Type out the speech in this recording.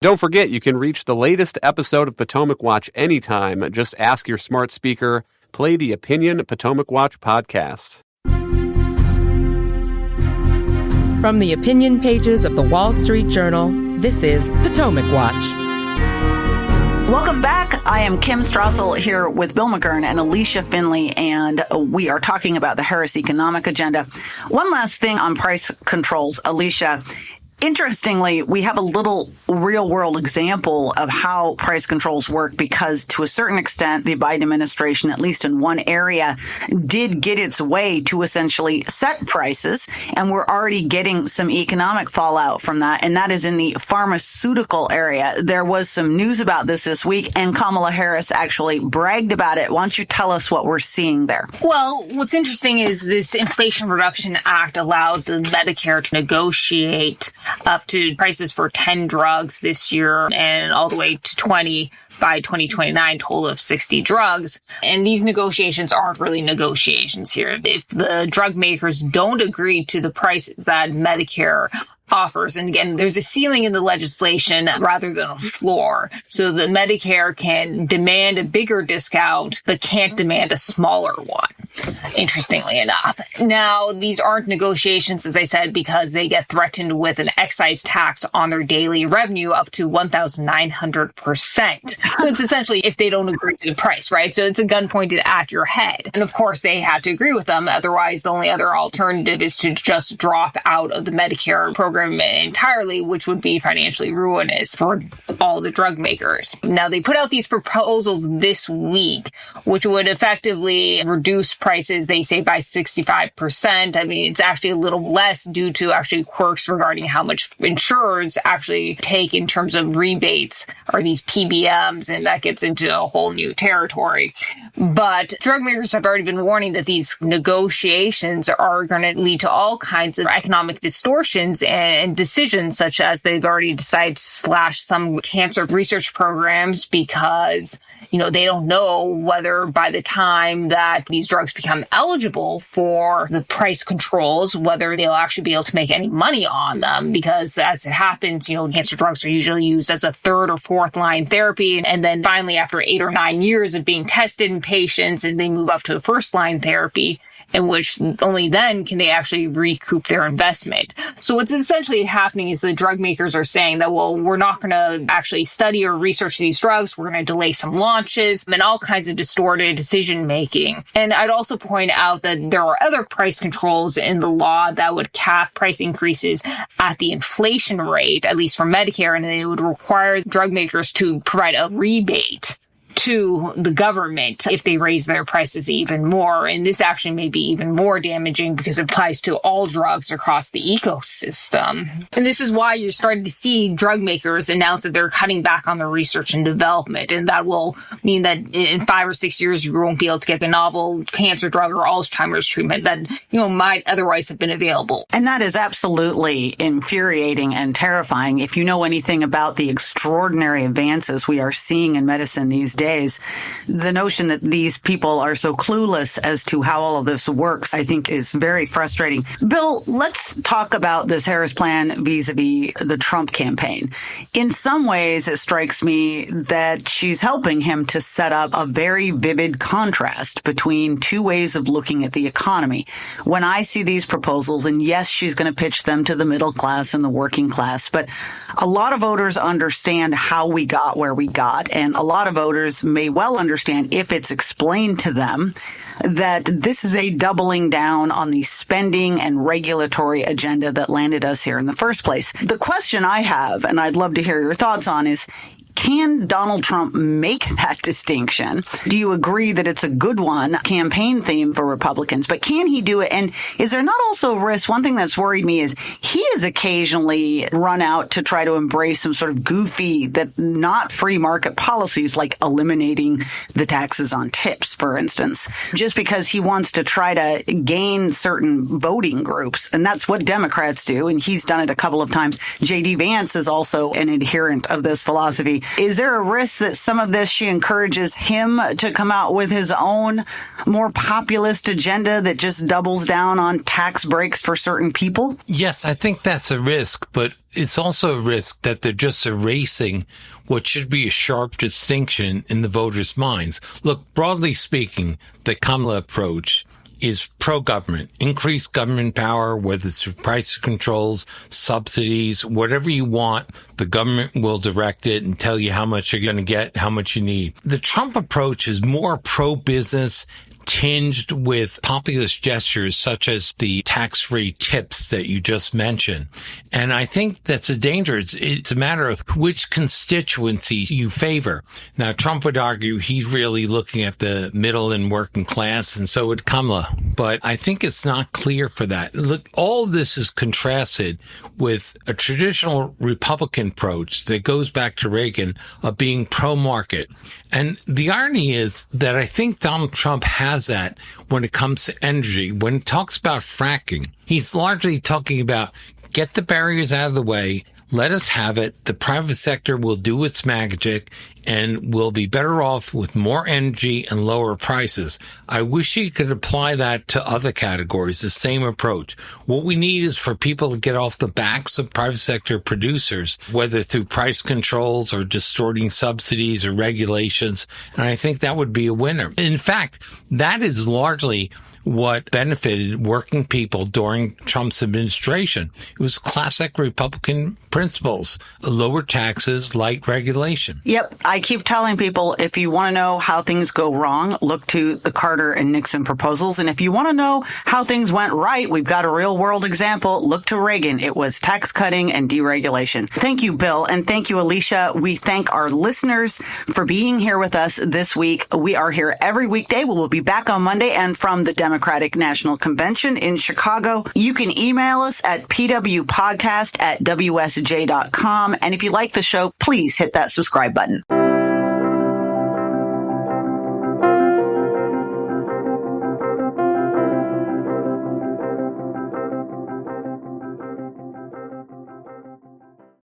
Don't forget, you can reach the latest episode of Potomac Watch anytime. Just ask your smart speaker, play the Opinion Potomac Watch podcast. From the opinion pages of the Wall Street Journal, this is Potomac Watch. Welcome back. I am Kim Strassel here with Bill McGurn and Alicia Finley, and we are talking about the Harris economic agenda. One last thing on price controls, Alicia. Interestingly, we have a little real-world example of how price controls work because, to a certain extent, the Biden administration, at least in one area, did get its way to essentially set prices, and we're already getting some economic fallout from that, and that is in the pharmaceutical area. There was some news about this week, and Kamala Harris actually bragged about it. Why don't you tell us what we're seeing there? Well, what's interesting is this Inflation Reduction Act allowed the Medicare to negotiate up to prices for 10 drugs this year and all the way to 20 by 2029, total of 60 drugs. And these negotiations aren't really negotiations here. If the drug makers don't agree to the prices that Medicare offers, and again, there's a ceiling in the legislation rather than a floor, so the Medicare can demand a bigger discount but can't demand a smaller one, interestingly enough. Now, these aren't negotiations, as I said, because they get threatened with an excise tax on their daily revenue up to 1,900%. So it's essentially if they don't agree to the price, right? So it's a gun pointed at your head. And of course, they have to agree with them. Otherwise, the only other alternative is to just drop out of the Medicare program entirely, which would be financially ruinous for all the drug makers. Now, they put out these proposals this week, which would effectively reduce prices, they say, by 65%. I mean, it's actually a little less due to actually quirks regarding how much insurers actually take in terms of rebates or these PBMs, and that gets into a whole new territory. But drug makers have already been warning that these negotiations are going to lead to all kinds of economic distortions and decisions, such as they've already decided to slash some cancer research programs because, they don't know whether by the time that these drugs become eligible for the price controls, whether they'll actually be able to make any money on them. Because as it happens, cancer drugs are usually used as a third or fourth line therapy. And then finally, after 8 or 9 years of being tested in patients, and they move up to a first line therapy, in which only then can they actually recoup their investment. So what's essentially happening is the drug makers are saying that, well, we're not going to actually study or research these drugs. We're going to delay some launches and all kinds of distorted decision making. And I'd also point out that there are other price controls in the law that would cap price increases at the inflation rate, at least for Medicare, and they would require drug makers to provide a rebate to the government if they raise their prices even more. And this actually may be even more damaging because it applies to all drugs across the ecosystem. And this is why you're starting to see drug makers announce that they're cutting back on their research and development. And that will mean that in 5 or 6 years, you won't be able to get the novel cancer drug or Alzheimer's treatment that, might otherwise have been available. And that is absolutely infuriating and terrifying. If you know anything about the extraordinary advances we are seeing in medicine these days, the notion that these people are so clueless as to how all of this works, I think, is very frustrating. Bill, let's talk about this Harris plan vis-a-vis the Trump campaign. In some ways, it strikes me that she's helping him to set up a very vivid contrast between two ways of looking at the economy. When I see these proposals, and yes, she's going to pitch them to the middle class and the working class, but a lot of voters understand how we got where we got, and a lot of voters may well understand, if it's explained to them, that this is a doubling down on the spending and regulatory agenda that landed us here in the first place. The question I have, and I'd love to hear your thoughts on, is, can Donald Trump make that distinction? Do you agree that it's a good one, campaign theme for Republicans, but can he do it? And is there not also a risk? One thing that's worried me is he has occasionally run out to try to embrace some sort of goofy, that not free market policies, like eliminating the taxes on tips, for instance, just because he wants to try to gain certain voting groups. And that's what Democrats do. And he's done it a couple of times. J.D. Vance is also an adherent of this philosophy. Is there a risk that some of this she encourages him to come out with his own more populist agenda that just doubles down on tax breaks for certain people? Yes, I think that's a risk, but it's also a risk that they're just erasing what should be a sharp distinction in the voters' minds. Look, broadly speaking, the Kamala approach is pro-government, increased government power, whether it's through price controls, subsidies, whatever you want, the government will direct it and tell you how much you're going to get, how much you need. The Trump approach is more pro-business, tinged with populist gestures such as the tax-free tips that you just mentioned. And I think that's a danger. It's a matter of which constituency you favor. Now, Trump would argue he's really looking at the middle and working class, and so would Kamala. But I think it's not clear for that. Look, all of this is contrasted with a traditional Republican approach that goes back to Reagan of being pro-market. And the irony is that I think Donald Trump has that when it comes to energy. When he talks about fracking, he's largely talking about get the barriers out of the way, let us have it, the private sector will do its magic, and we'll be better off with more energy and lower prices. I wish he could apply that to other categories, the same approach. What we need is for people to get off the backs of private sector producers, whether through price controls or distorting subsidies or regulations, and I think that would be a winner. In fact, that is largely what benefited working people during Trump's administration. It was classic Republican principles, lower taxes, light regulation. Yep. I keep telling people, if you want to know how things go wrong, look to the Carter and Nixon proposals. And if you want to know how things went right, we've got a real world example. Look to Reagan. It was tax cutting and deregulation. Thank you, Bill. And thank you, Alicia. We thank our listeners for being here with us this week. We are here every weekday. We will be back on Monday. And from the Democratic National Convention in Chicago, you can email us at pwpodcast@wsj.com. And if you like the show, please hit that subscribe button.